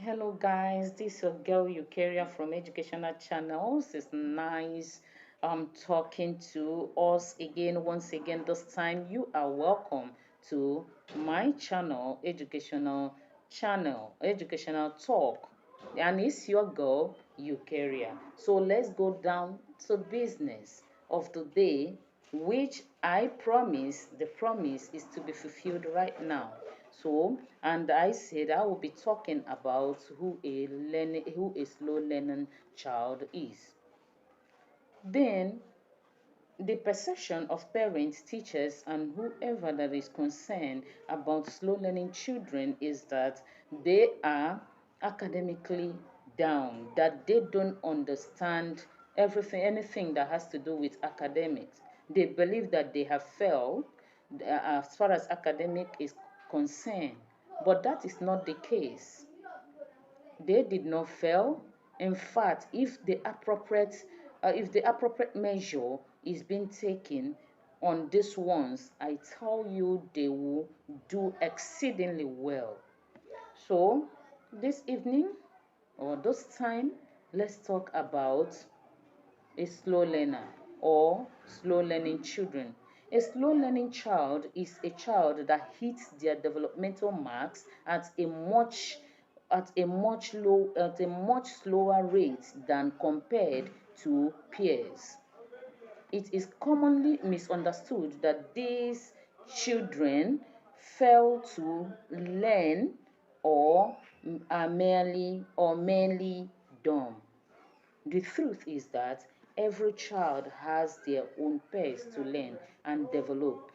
Hello guys, this is your girl Eukaria from Educational Channels. It's nice talking to us again. Once again, this time you are welcome to my channel, Educational Talk. And it's your girl Eukaria. So let's go down to business of the day, which I promise, the promise is to be fulfilled right now. So, and I said I will be talking about who a slow learning child is. Then, the perception of parents, teachers, and whoever that is concerned about slow learning children is that they are academically down, that they don't understand anything that has to do with academics. They believe that they have failed as far as academic is concerned, but that is not the case. They did not fail. In fact, if the appropriate measure is being taken on these ones, I tell you they will do exceedingly well. So this evening or this time, let's talk about a slow learner or slow learning children. A slow learning child is a child that hits their developmental marks at a much slower rate than compared to peers. It is commonly misunderstood that these children fail to learn or are merely dumb. The truth is that every child has their own pace to learn and develop.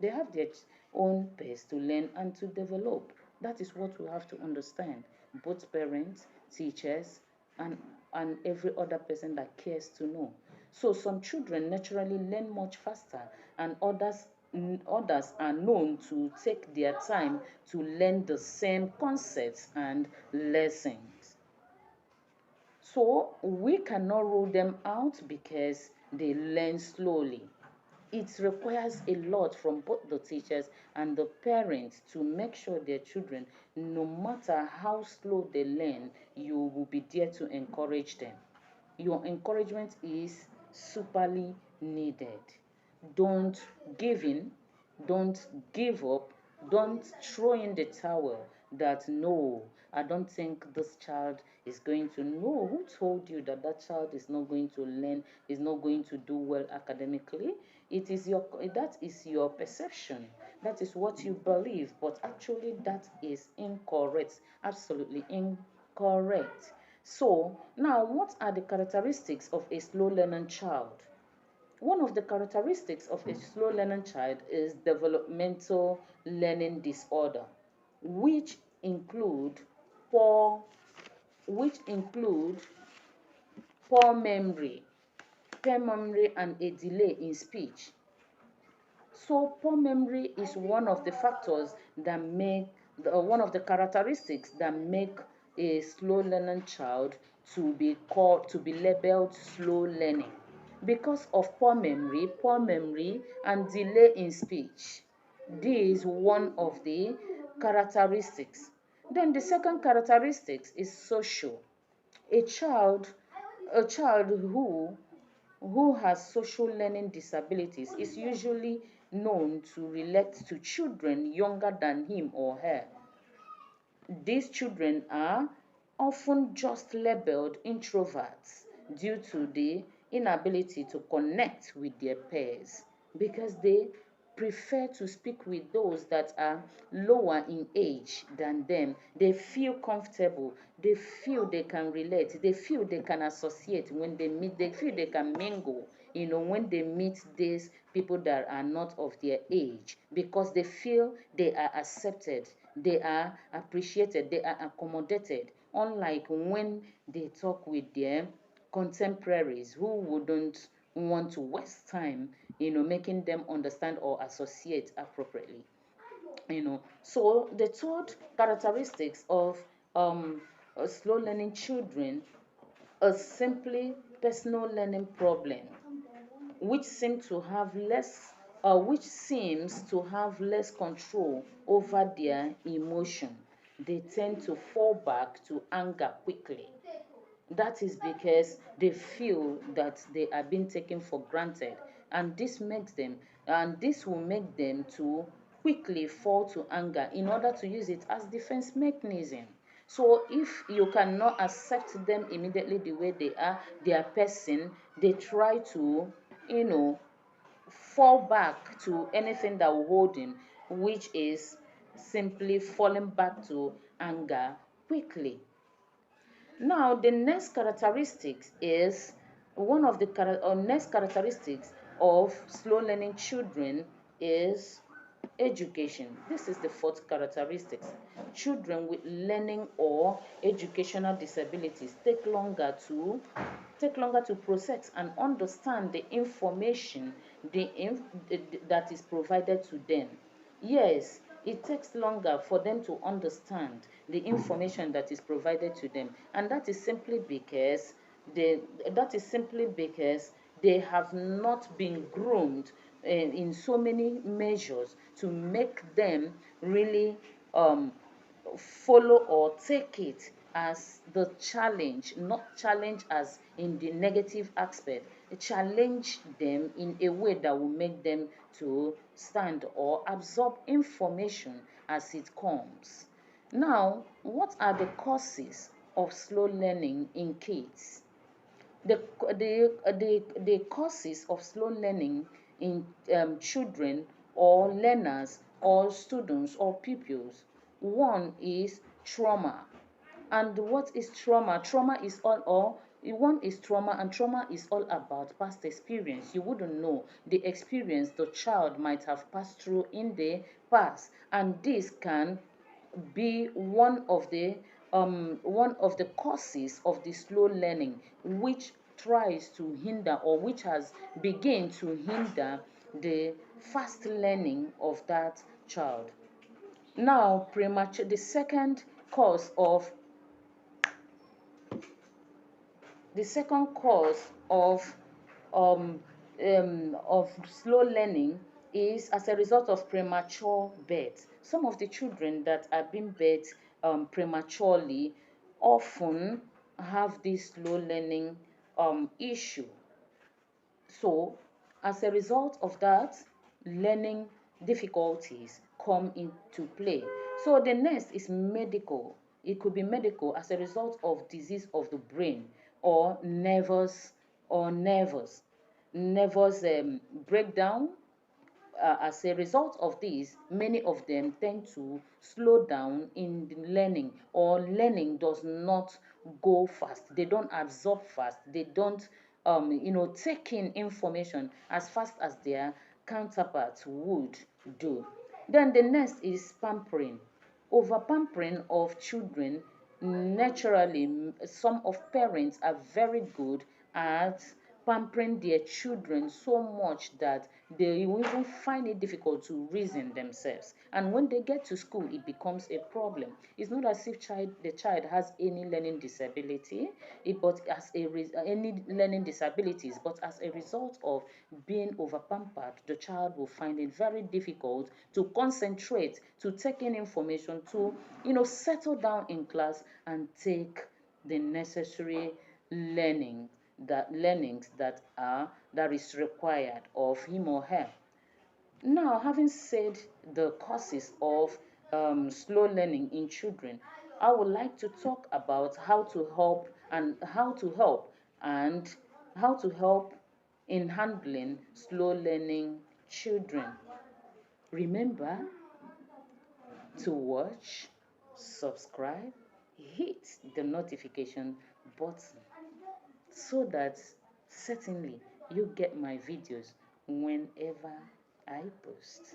They have their own pace to learn and to develop. That is what we have to understand. Both parents, teachers, and, and every other person that cares to know. So some children naturally learn much faster, and others are known to take their time to learn the same concepts and lessons. So we cannot rule them out because they learn slowly. It requires a lot from both the teachers and the parents to make sure their children, no matter how slow they learn, you will be there to encourage them. Your encouragement is superly needed. Don't give in, don't give up, don't throw in the towel that no, I don't think this child is going to know. Who told you that that child is not going to learn, is not going to do well academically? That is your perception. That is what you believe, but actually that is incorrect. Absolutely incorrect. So, now what are the characteristics of a slow learning child? One of the characteristics of a slow learning child is developmental learning disorder, which include poor which include poor memory and a delay in speech. So poor memory is one of the factors that make one of the characteristics that make a slow learning child to be labeled slow learning because of poor memory and delay in speech. This is one of the characteristics. Then the second characteristics is social. A child a child who has social learning disabilities is usually known to relate to children younger than him or her. These children are often just labeled introverts due to the inability to connect with their peers because they prefer to speak with those that are lower in age than them. They feel comfortable, they feel they can relate, they feel they can associate when they meet, they feel they can mingle, when they meet these people that are not of their age because they feel they are accepted, they are appreciated, they are accommodated, unlike when they talk with their contemporaries who wouldn't want to waste time, making them understand or associate appropriately. So the third characteristics of slow learning children is simply personal learning problem, which seem to have less which seems to have less control over their emotion. they tend to fall back to anger quickly. That is because they feel that they are being taken for granted, and this will make them to quickly fall to anger in order to use it as defense mechanism. So if you cannot accept them immediately the way they are, their person, they try to, you know, fall back to anything that will hold him, which is simply falling back to anger quickly. Now, the next characteristics is one of the next characteristics of slow learning children is education. This is the fourth characteristics. Children with learning or educational disabilities take longer to process and understand the information that is provided to them. Yes, it takes longer for them to understand the information that is provided to them, and they that is simply because they have not been groomed in so many measures to make them really follow or take it as the challenge, not challenge as in the negative aspect, challenge them in a way that will make them to stand or absorb information as it comes. Now, what are the causes of slow learning in kids? The causes of slow learning in children or learners or students or pupils. One is trauma. And what is trauma? Trauma is all or one is trauma, and trauma is all about past experience. You wouldn't know the experience the child might have passed through in the past, and this can be one of the causes of the slow learning, which tries to hinder or which has begun to hinder the fast learning of that child. Now, premature the second cause of slow learning is as a result of premature birth. Some of the children that are being birthed prematurely often have this slow learning issue. So, as a result of that, learning difficulties come into play. So, the next is medical. It could be medical as a result of disease of the brain or nervous breakdown. As a result of this, many of them tend to slow down in the learning, or learning does not go fast. They don't absorb fast. They don't, take in information as fast as their counterparts would do. Then the next is pampering. Over pampering of children, naturally, some of parents are very good at pampering their children so much that they will even find it difficult to reason themselves. And when they get to school, it becomes a problem. It's not as if the child has any learning disability, but any learning disabilities, but as a result of being over pampered, the child will find it very difficult to concentrate, to take in information, to settle down in class and take the necessary learnings that is required of him or her. Now, having said the causes of slow learning in children, I would like to talk about and how to help in handling slow learning children. Remember to watch, subscribe, hit the notification button so that certainly you get my videos whenever I post.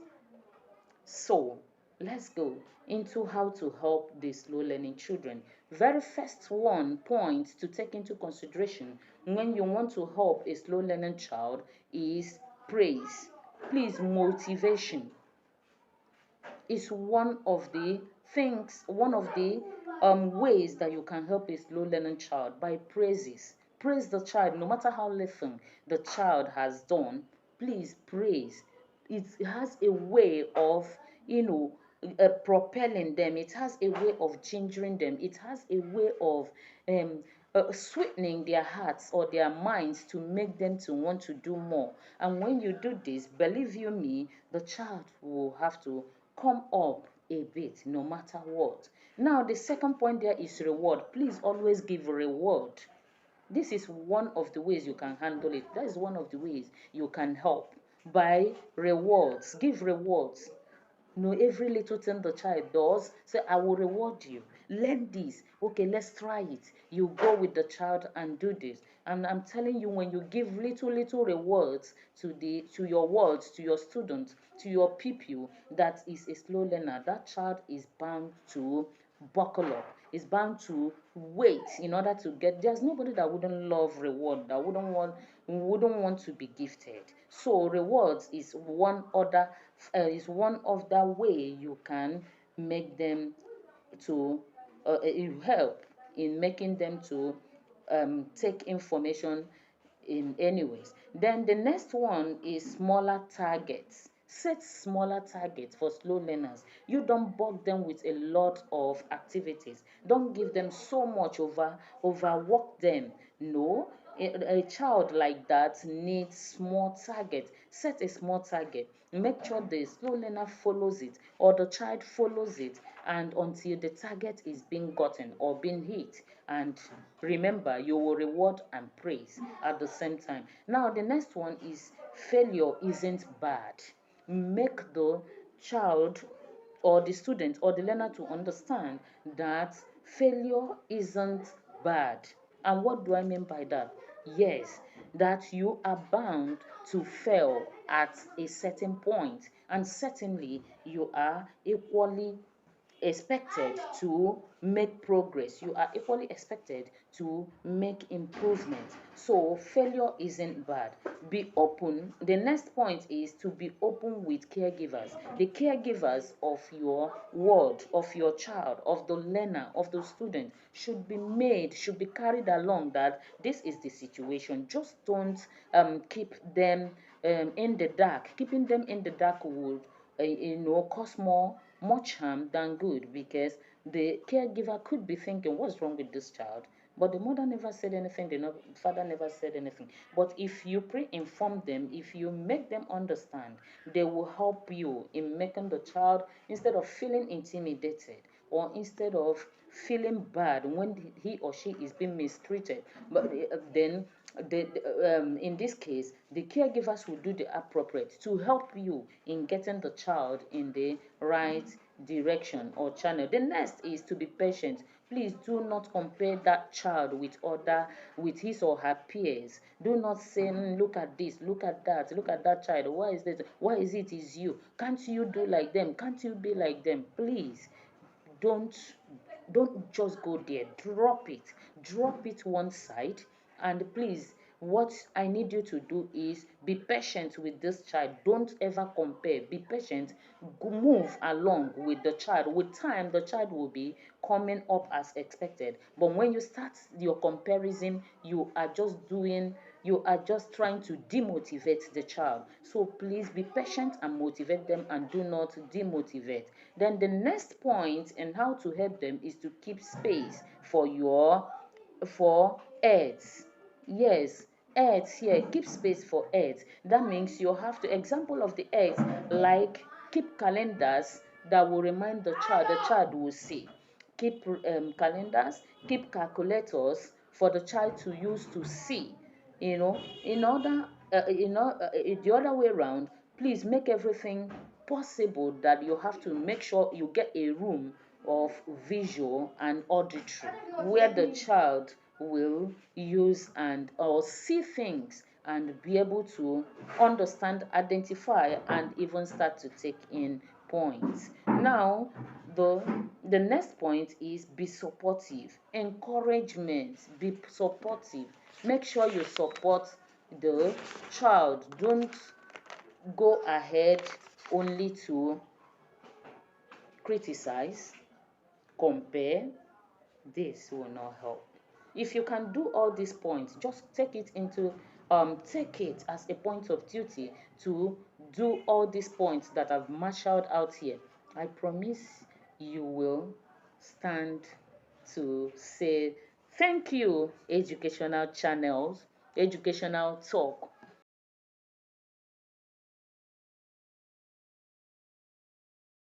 So let's go into how to help the slow learning children. Very first one point to take into consideration when you want to help a slow learning child is praise. Please, motivation is one of the ways that you can help a slow learning child by praises. Praise the child, no matter how little the child has done. Please praise. It has a way of, you know, propelling them. It has a way of gingering them. It has a way of um, sweetening their hearts or their minds to make them to want to do more. And when you do this, believe you me, the child will have to come up a bit no matter what. Now, the second point there is reward. Please always give reward. This is one of the ways you can handle it. That is one of the ways you can help by rewards. Give rewards. No, every little thing the child does, say, I will reward you. Learn this. Okay, let's try it. You go with the child and do this. And I'm telling you, when you give little rewards to your words, to your students, to your pupil, that is a slow learner. That child is bound to buckle up, is bound to wait in order to get. There's nobody that wouldn't love reward, that wouldn't want to be gifted. So rewards is one other way you can make them to it help in making them to take information in any ways. Then the next one is smaller targets. Set smaller targets for slow learners. You don't bug them with a lot of activities. Don't give them so much overwork them. No, a child like that needs small target. Set a small target. Make sure the slow learner follows it or the child follows it, and until the target is being gotten or being hit. And remember, you will reward and praise at the same time. Now, the next one is failure isn't bad. Make the child or the student or the learner to understand that failure isn't bad. And what do I mean by that? Yes, that you are bound to fail at a certain point, and certainly you are equally expected to make progress. You are equally expected to make improvement. So failure isn't bad. Be open. The next point is to be open with caregivers. The caregivers of your ward, of your child, of the learner, of the student should be carried along that this is the situation. Just don't keep them in the dark. Keeping them in the dark would cause much harm than good, because the caregiver could be thinking, what's wrong with this child? But the mother never said anything, the father never said anything. But if you pre-inform them, if you make them understand, they will help you in making the child, instead of feeling intimidated or instead of feeling bad when he or she is being mistreated, but then in this case, the caregivers will do the appropriate to help you in getting the child in the right direction or channel. The next is to be patient. Please do not compare that child with his or her peers. Do not say, look at this, look at that child. Why is this? Why is it is you? Can't you do like them? Can't you be like them? Please don't don't just go there. Drop it one side. And please, what I need you to do is be patient with this child. Don't ever compare. Be patient. Move along with the child. With time, the child will be coming up as expected. But when you start your comparison, you are just trying to demotivate the child. So please be patient and motivate them, and do not demotivate. Then the next point and how to help them is to keep space for aids. Yes, aids here. Keep space for aids. That means you have to example of the aids, like keep calendars that will remind the child will see. Keep calendars, keep calculators for the child to use to see. In order, the other way around, please make everything possible that you have to make sure you get a room of visual and auditory where the child will use and or see things and be able to understand, identify, and even start to take in points. Now, the the next point is be supportive. Encouragement. Be supportive. Make sure you support the child. Don't go ahead only to criticize, compare. This will not help. If you can do all these points, just take it as a point of duty to do all these points that I've marshaled out here. I promise you will stand to say thank you, educational channels, educational talk.